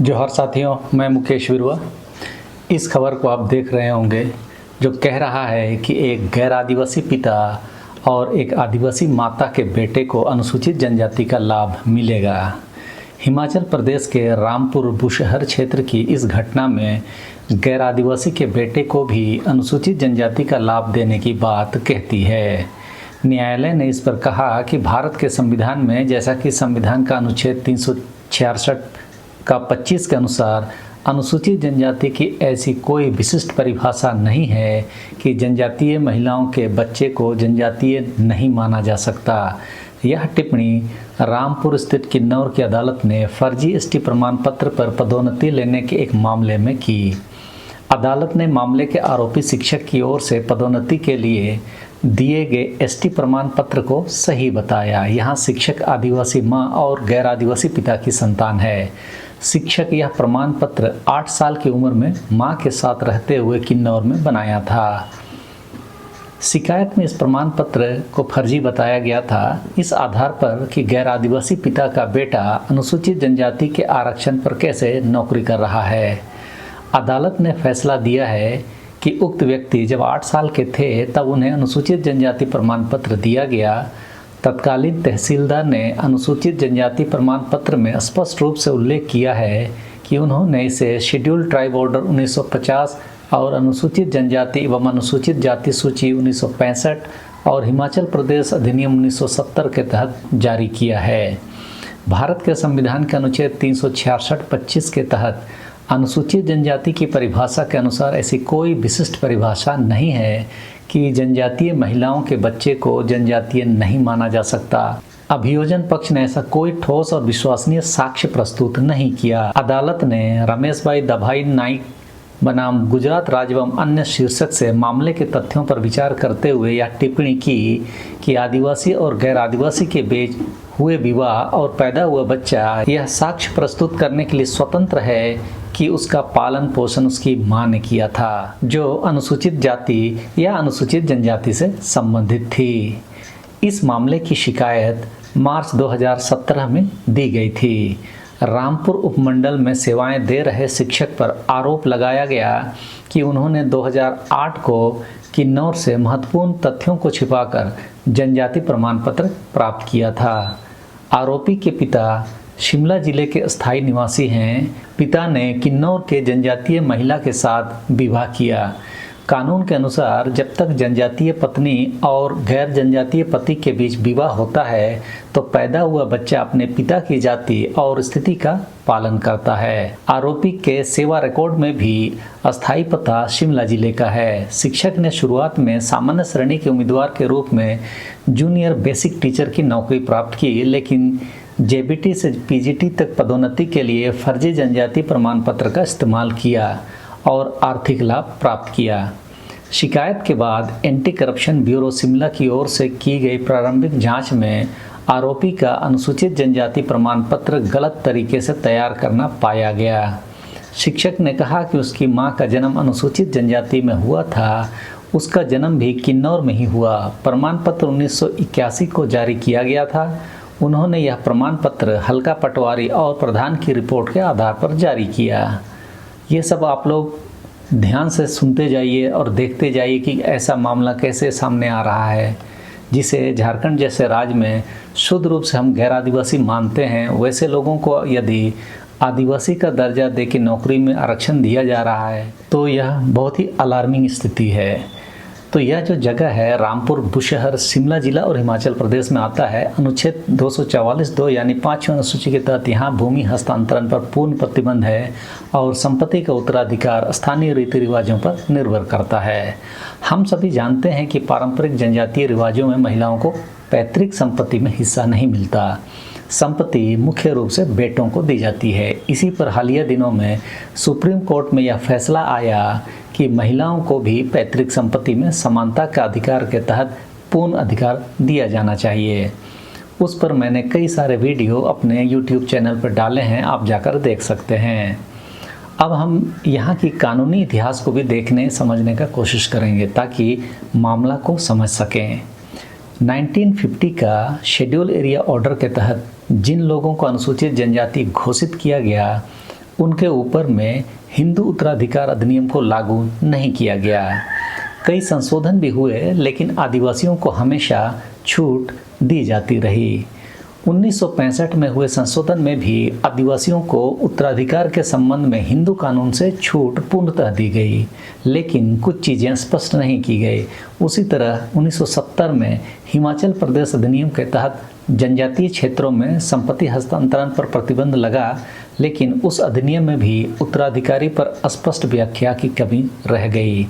जोहार साथियों, मैं मुकेश विरवा। इस खबर को आप देख रहे होंगे जो कह रहा है कि एक गैर आदिवासी पिता और एक आदिवासी माता के बेटे को अनुसूचित जनजाति का लाभ मिलेगा। हिमाचल प्रदेश के रामपुर बुशहर क्षेत्र की इस घटना में गैर आदिवासी के बेटे को भी अनुसूचित जनजाति का लाभ देने की बात कहती है। न्यायालय ने इस पर कहा कि भारत के संविधान में, जैसा कि संविधान का अनुच्छेद 366 का 25 के अनुसार, अनुसूचित जनजाति की ऐसी कोई विशिष्ट परिभाषा नहीं है कि जनजातीय महिलाओं के बच्चे को जनजातीय नहीं माना जा सकता। यह टिप्पणी रामपुर स्थित किन्नौर की अदालत ने फर्जी एसटी प्रमाण पत्र पर पदोन्नति लेने के एक मामले में की। अदालत ने मामले के आरोपी शिक्षक की ओर से पदोन्नति के लिए दिए गए एसटी प्रमाण पत्र को सही बताया। यहाँ शिक्षक आदिवासी माँ और गैर आदिवासी पिता की संतान है। शिक्षक यह प्रमाण पत्र 8 साल की उम्र में मां के साथ रहते हुए किन्नौर में बनाया था। शिकायत में इस प्रमाण पत्र को फर्जी बताया गया था, इस आधार पर कि गैर आदिवासी पिता का बेटा अनुसूचित जनजाति के आरक्षण पर कैसे नौकरी कर रहा है। अदालत ने फैसला दिया है कि उक्त व्यक्ति जब 8 साल के थे तब उन्हें अनुसूचित जनजाति प्रमाण पत्र दिया गया। तत्कालीन तहसीलदार ने अनुसूचित जनजाति प्रमाण पत्र में स्पष्ट रूप से उल्लेख किया है कि उन्होंने इसे शेड्यूल्ड ट्राइब ऑर्डर 1950 और अनुसूचित जनजाति एवं अनुसूचित जाति सूची 1965 और हिमाचल प्रदेश अधिनियम 1970 के तहत जारी किया है। भारत के संविधान के अनुच्छेद 366-25 के तहत अनुसूचित जनजाति की परिभाषा के अनुसार ऐसी कोई विशिष्ट परिभाषा नहीं है कि जनजातीय महिलाओं के बच्चे को जनजातीय नहीं माना जा सकता। अभियोजन पक्ष ने ऐसा कोई ठोस और विश्वसनीय साक्ष्य प्रस्तुत नहीं किया। अदालत ने रमेश भाई दभाई नाइक बनाम गुजरात राज्य एवं अन्य शीर्षक से मामले के तथ्यों पर विचार करते हुए यह टिप्पणी की कि आदिवासी और गैर आदिवासी के बीच हुए विवाह और पैदा हुआ बच्चा यह साक्ष्य प्रस्तुत करने के लिए स्वतंत्र है कि उसका पालन पोषण उसकी मां ने किया था, जो अनुसूचित जाति या अनुसूचित जनजाति से संबंधित थी। इस मामले की शिकायत मार्च 2017 में दी गई थी। रामपुर उपमंडल में सेवाएं दे रहे शिक्षक पर आरोप लगाया गया कि उन्होंने 2008 को किन्नौर से महत्वपूर्ण तथ्यों को छिपाकर जनजाति प्रमाण पत्र प्राप्त किया था। आरोपी के पिता शिमला जिले के स्थायी निवासी हैं। पिता ने किन्नौर के जनजातीय महिला के साथ विवाह किया। कानून के अनुसार जब तक जनजातीय पत्नी और गैर जनजातीय पति के बीच विवाह होता है तो पैदा हुआ बच्चा अपने पिता की जाति और स्थिति का पालन करता है। आरोपी के सेवा रिकॉर्ड में भी अस्थायी पता शिमला जिले का है। शिक्षक ने शुरुआत में सामान्य श्रेणी के उम्मीदवार के रूप में जूनियर बेसिक टीचर की नौकरी प्राप्त की, लेकिन जेबीटी से पीजीटी तक पदोन्नति के लिए फर्जी जनजाति प्रमाण पत्र का इस्तेमाल किया और आर्थिक लाभ प्राप्त किया। शिकायत के बाद एंटी करप्शन ब्यूरो शिमला की ओर से की गई प्रारंभिक जांच में आरोपी का अनुसूचित जनजाति प्रमाण पत्र गलत तरीके से तैयार करना पाया गया। शिक्षक ने कहा कि उसकी मां का जन्म अनुसूचित जनजाति में हुआ था, उसका जन्म भी किन्नौर में ही हुआ। प्रमाण पत्र 1981 को जारी किया गया था। उन्होंने यह प्रमाण पत्र हल्का पटवारी और प्रधान की रिपोर्ट के आधार पर जारी किया। ये सब आप लोग ध्यान से सुनते जाइए और देखते जाइए कि ऐसा मामला कैसे सामने आ रहा है, जिसे झारखंड जैसे राज्य में शुद्ध रूप से हम गैर आदिवासी मानते हैं, वैसे लोगों को यदि आदिवासी का दर्जा देकर नौकरी में आरक्षण दिया जा रहा है तो यह बहुत ही अलार्मिंग स्थिति है। तो यह जो जगह है रामपुर बुशहर शिमला जिला और हिमाचल प्रदेश में आता है। अनुच्छेद 244(2) यानी 5वीं अनुसूची के तहत यहाँ भूमि हस्तांतरण पर पूर्ण प्रतिबंध है और संपत्ति का उत्तराधिकार स्थानीय रीति रिवाजों पर निर्भर करता है। हम सभी जानते हैं कि पारंपरिक जनजातीय रिवाजों में महिलाओं को पैतृक संपत्ति में हिस्सा नहीं मिलता। संपत्ति मुख्य रूप से बेटों को दी जाती है। इसी पर हालिया दिनों में सुप्रीम कोर्ट में यह फैसला आया कि महिलाओं को भी पैतृक संपत्ति में समानता का अधिकार के तहत पूर्ण अधिकार दिया जाना चाहिए। उस पर मैंने कई सारे वीडियो अपने YouTube चैनल पर डाले हैं, आप जाकर देख सकते हैं। अब हम यहाँ की कानूनी इतिहास को भी देखने समझने का कोशिश करेंगे ताकि मामला को समझ सकें। 1950 का शेड्यूल एरिया ऑर्डर के तहत जिन लोगों को अनुसूचित जनजाति घोषित किया गया उनके ऊपर में हिंदू उत्तराधिकार अधिनियम को लागू नहीं किया गया। कई संशोधन भी हुए, लेकिन आदिवासियों को हमेशा छूट दी जाती रही। 1965 में हुए संशोधन में भी आदिवासियों को उत्तराधिकार के संबंध में हिंदू कानून से छूट पूर्णतः दी गई, लेकिन कुछ चीज़ें स्पष्ट नहीं की गई। उसी तरह 1970 में हिमाचल प्रदेश अधिनियम के तहत जनजातीय क्षेत्रों में संपत्ति हस्तांतरण पर प्रतिबंध लगा, लेकिन उस अधिनियम में भी उत्तराधिकारी पर स्पष्ट व्याख्या की कमी रह गई।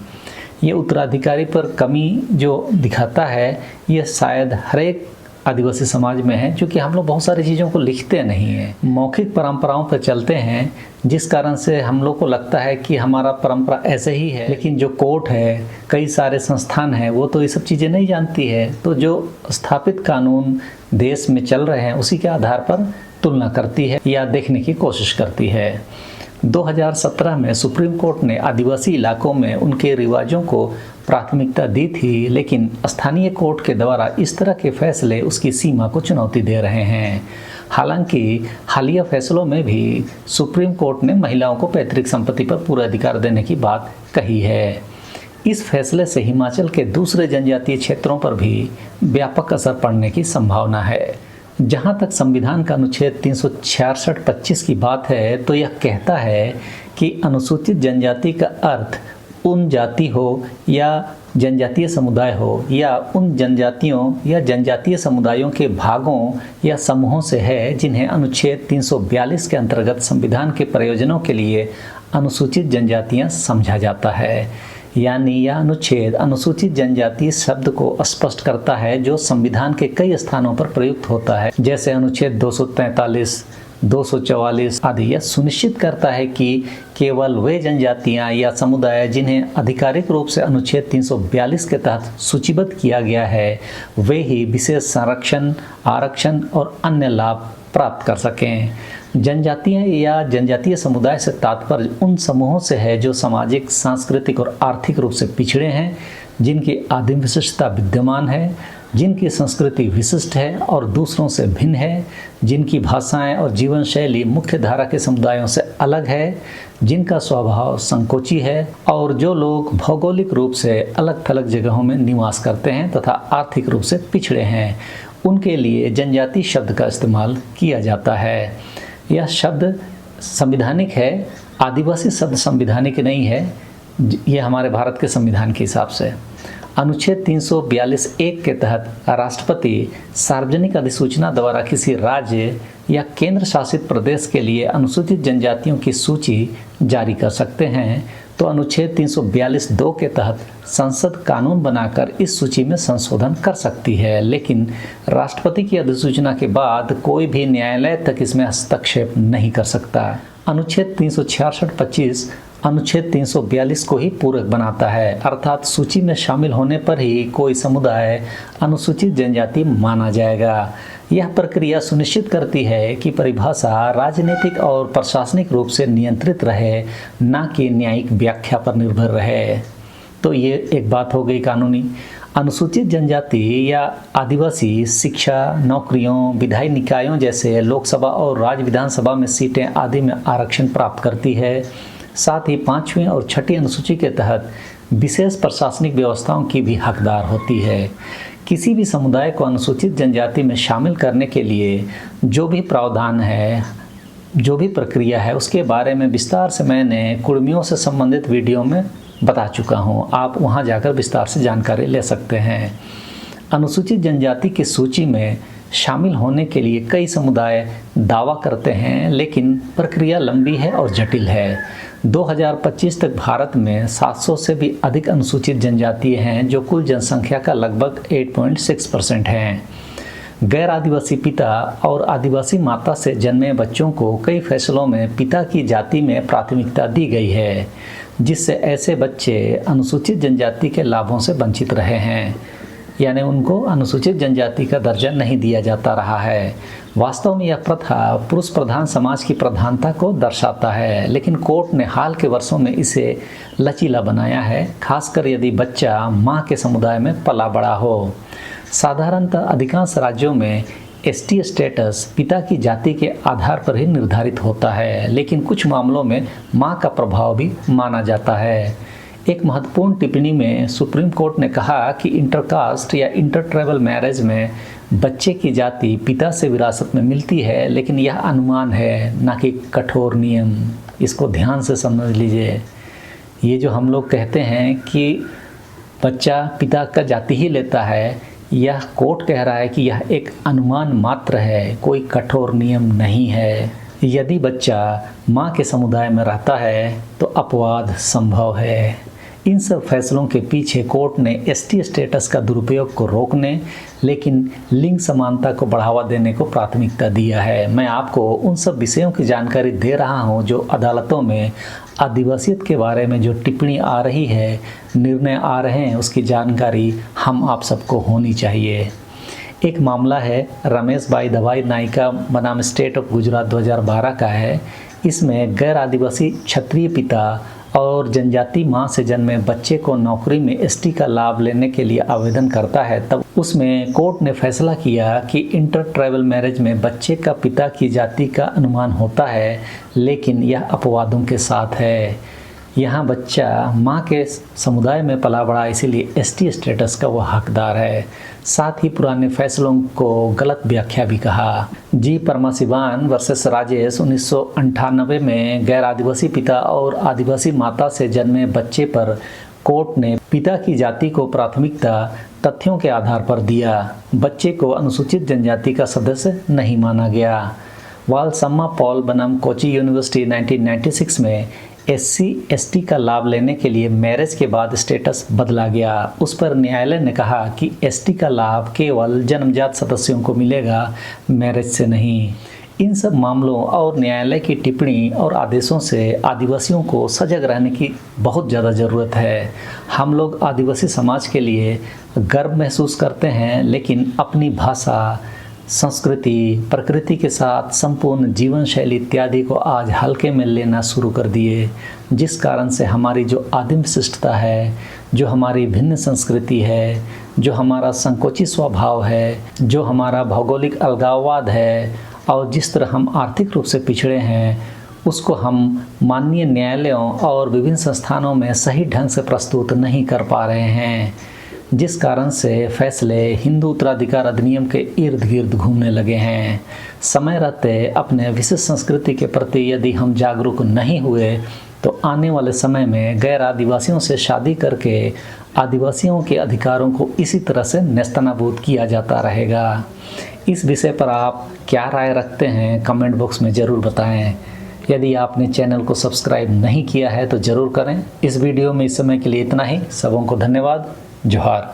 ये उत्तराधिकारी पर कमी जो दिखाता है, ये शायद हर एक आदिवासी समाज में है, क्योंकि हम लोग बहुत सारी चीज़ों को लिखते नहीं हैं, मौखिक परंपराओं पर चलते हैं, जिस कारण से हम लोग को लगता है कि हमारा परंपरा ऐसे ही है। लेकिन जो कोर्ट है, कई सारे संस्थान हैं, वो तो ये सब चीज़ें नहीं जानती है। तो जो स्थापित कानून देश में चल रहे हैं, उसी के आधार पर तुलना करती है या देखने की कोशिश करती है। 2017 में सुप्रीम कोर्ट ने आदिवासी इलाकों में उनके रिवाजों को प्राथमिकता दी थी, लेकिन स्थानीय कोर्ट के द्वारा इस तरह के फैसले उसकी सीमा को चुनौती दे रहे हैं। हालांकि हालिया फैसलों में भी सुप्रीम कोर्ट ने महिलाओं को पैतृक संपत्ति पर पूरा अधिकार देने की बात कही है। इस फैसले से हिमाचल के दूसरे जनजातीय क्षेत्रों पर भी व्यापक असर पड़ने की संभावना है। जहाँ तक संविधान का अनुच्छेद 366(25) की बात है, तो यह कहता है कि अनुसूचित जनजाति का अर्थ उन जाति हो या जनजातीय समुदाय हो या उन जनजातियों या जनजातीय समुदायों के भागों या समूहों से है जिन्हें अनुच्छेद 342 के अंतर्गत संविधान के प्रयोजनों के लिए अनुसूचित जनजातियां समझा जाता है। यानी यह अनुच्छेद अनुसूचित जनजाति शब्द को स्पष्ट करता है, जो संविधान के कई स्थानों पर प्रयुक्त होता है, जैसे अनुच्छेद 243, 244 आदि। यह सुनिश्चित करता है कि केवल वे जनजातियां या समुदाय जिन्हें आधिकारिक रूप से अनुच्छेद 342 के तहत सूचीबद्ध किया गया है, वे ही विशेष संरक्षण, आरक्षण और अन्य लाभ प्राप्त कर सकें। जनजातियां या जनजातीय समुदाय से तात्पर्य उन समूहों से है जो सामाजिक, सांस्कृतिक और आर्थिक रूप से पिछड़े हैं, जिनकी आदिम विशिष्टता विद्यमान है, जिनकी संस्कृति विशिष्ट है और दूसरों से भिन्न है, जिनकी भाषाएं और जीवन शैली मुख्य धारा के समुदायों से अलग है, जिनका स्वभाव संकोची है और जो लोग भौगोलिक रूप से अलग थलग जगहों में निवास करते हैं तथा आर्थिक रूप से पिछड़े हैं, उनके लिए जनजाति शब्द का इस्तेमाल किया जाता है। यह शब्द संवैधानिक है, आदिवासी शब्द संवैधानिक नहीं है। यह हमारे भारत के संविधान के हिसाब से अनुच्छेद 342(1) के तहत राष्ट्रपति सार्वजनिक अधिसूचना द्वारा किसी राज्य या केंद्र शासित प्रदेश के लिए अनुसूचित जनजातियों की सूची जारी कर सकते हैं। तो अनुच्छेद 342(2) के तहत संसद कानून बनाकर इस सूची में संशोधन कर सकती है, लेकिन राष्ट्रपति की अधिसूचना के बाद कोई भी न्यायालय तक इसमें हस्तक्षेप नहीं कर सकता। अनुच्छेद 366(25) अनुच्छेद 342 को ही पूरक बनाता है, अर्थात सूची में शामिल होने पर ही कोई समुदाय अनुसूचित जनजाति माना जाएगा। यह प्रक्रिया सुनिश्चित करती है कि परिभाषा राजनीतिक और प्रशासनिक रूप से नियंत्रित रहे, न कि न्यायिक व्याख्या पर निर्भर रहे। तो ये एक बात हो गई कानूनी। अनुसूचित जनजाति या आदिवासी शिक्षा, नौकरियों, विधायी निकायों जैसे लोकसभा और राज्य विधानसभा में सीटें आदि में आरक्षण प्राप्त करती है। साथ ही 5वीं और 6ठी अनुसूची के तहत विशेष प्रशासनिक व्यवस्थाओं की भी हकदार होती है। किसी भी समुदाय को अनुसूचित जनजाति में शामिल करने के लिए जो भी प्रावधान है, जो भी प्रक्रिया है, उसके बारे में विस्तार से मैंने कुर्मियों से संबंधित वीडियो में बता चुका हूँ। आप वहाँ जाकर विस्तार से जानकारी ले सकते हैं। अनुसूचित जनजाति की सूची में शामिल होने के लिए कई समुदाय दावा करते हैं, लेकिन प्रक्रिया लंबी है और जटिल है। 2025 तक भारत में 700 से भी अधिक अनुसूचित जनजाति हैं, जो कुल जनसंख्या का लगभग 8.6% हैं। गैर आदिवासी पिता और आदिवासी माता से जन्मे बच्चों को कई फैसलों में पिता की जाति में प्राथमिकता दी गई है, जिससे ऐसे बच्चे अनुसूचित जनजाति के लाभों से वंचित रहे हैं, यानी उनको अनुसूचित जनजाति का दर्जा नहीं दिया जाता रहा है। वास्तव में यह प्रथा पुरुष प्रधान समाज की प्रधानता को दर्शाता है, लेकिन कोर्ट ने हाल के वर्षों में इसे लचीला बनाया है, खासकर यदि बच्चा मां के समुदाय में पला बड़ा हो। साधारणतः अधिकांश राज्यों में एसटी स्टेटस पिता की जाति के आधार पर ही निर्धारित होता है, लेकिन कुछ मामलों में मां का प्रभाव भी माना जाता है। एक महत्वपूर्ण टिप्पणी में सुप्रीम कोर्ट ने कहा कि इंटरकास्ट या इंटर ट्राइबल मैरिज में बच्चे की जाति पिता से विरासत में मिलती है, लेकिन यह अनुमान है, ना कि कठोर नियम। इसको ध्यान से समझ लीजिए। ये जो हम लोग कहते हैं कि बच्चा पिता का जाति ही लेता है, यह कोर्ट कह रहा है कि यह एक अनुमान मात्र है, कोई कठोर नियम नहीं है। यदि बच्चा माँ के समुदाय में रहता है तो अपवाद संभव है। इन सब फैसलों के पीछे कोर्ट ने एसटी स्टेटस का दुरुपयोग को रोकने, लेकिन लिंग समानता को बढ़ावा देने को प्राथमिकता दिया है। मैं आपको उन सब विषयों की जानकारी दे रहा हूं जो अदालतों में आदिवासियत के बारे में जो टिप्पणी आ रही है, निर्णय आ रहे हैं, उसकी जानकारी हम आप सबको होनी चाहिए। एक मामला है रमेश भाई दवाई नायका बनाम स्टेट ऑफ गुजरात 2012 का है। इसमें गैर आदिवासी क्षत्रिय पिता और जनजाति मां से जन्मे बच्चे को नौकरी में एसटी का लाभ लेने के लिए आवेदन करता है, तब उसमें कोर्ट ने फैसला किया कि इंटर ट्राइबल मैरिज में बच्चे का पिता की जाति का अनुमान होता है, लेकिन यह अपवादों के साथ है। यहाँ बच्चा माँ के समुदाय में पला बड़ा, इसीलिए एसटी स्टेटस का वह हकदार है। साथ ही पुराने फैसलों को गलत व्याख्या भी कहा। जी परमाशिवान वर्सेस राजेश 1998 में गैर आदिवासी पिता और आदिवासी माता से जन्मे बच्चे पर कोर्ट ने पिता की जाति को प्राथमिकता तथ्यों के आधार पर दिया। बच्चे को अनुसूचित जनजाति का सदस्य नहीं माना गया। वालसम्मा पॉल बनाम कोची यूनिवर्सिटी 1996 में एससी एसटी का लाभ लेने के लिए मैरिज के बाद स्टेटस बदला गया। उस पर न्यायालय ने कहा कि एसटी का लाभ केवल जन्मजात सदस्यों को मिलेगा, मैरिज से नहीं। इन सब मामलों और न्यायालय की टिप्पणी और आदेशों से आदिवासियों को सजग रहने की बहुत ज़्यादा ज़रूरत है। हम लोग आदिवासी समाज के लिए गर्व महसूस करते हैं, लेकिन अपनी भाषा, संस्कृति, प्रकृति के साथ संपूर्ण जीवन शैली इत्यादि को आज हल्के में लेना शुरू कर दिए, जिस कारण से हमारी जो आदिम विशिष्टता है, जो हमारी भिन्न संस्कृति है, जो हमारा संकोची स्वभाव है, जो हमारा भौगोलिक अलगाववाद है और जिस तरह हम आर्थिक रूप से पिछड़े हैं, उसको हम माननीय न्यायालयों और विभिन्न संस्थानों में सही ढंग से प्रस्तुत नहीं कर पा रहे हैं, जिस कारण से फैसले हिंदू उत्तराधिकार अधिनियम के इर्द गिर्द घूमने लगे हैं। समय रहते अपने विशेष संस्कृति के प्रति यदि हम जागरूक नहीं हुए तो आने वाले समय में गैर आदिवासियों से शादी करके आदिवासियों के अधिकारों को इसी तरह से नेस्तनाबूद किया जाता रहेगा। इस विषय पर आप क्या राय रखते हैं, कमेंट बॉक्स में ज़रूर बताएं। यदि आपने चैनल को सब्सक्राइब नहीं किया है तो ज़रूर करें। इस वीडियो में इस समय के लिए इतना ही। सबों को धन्यवाद। जोहार।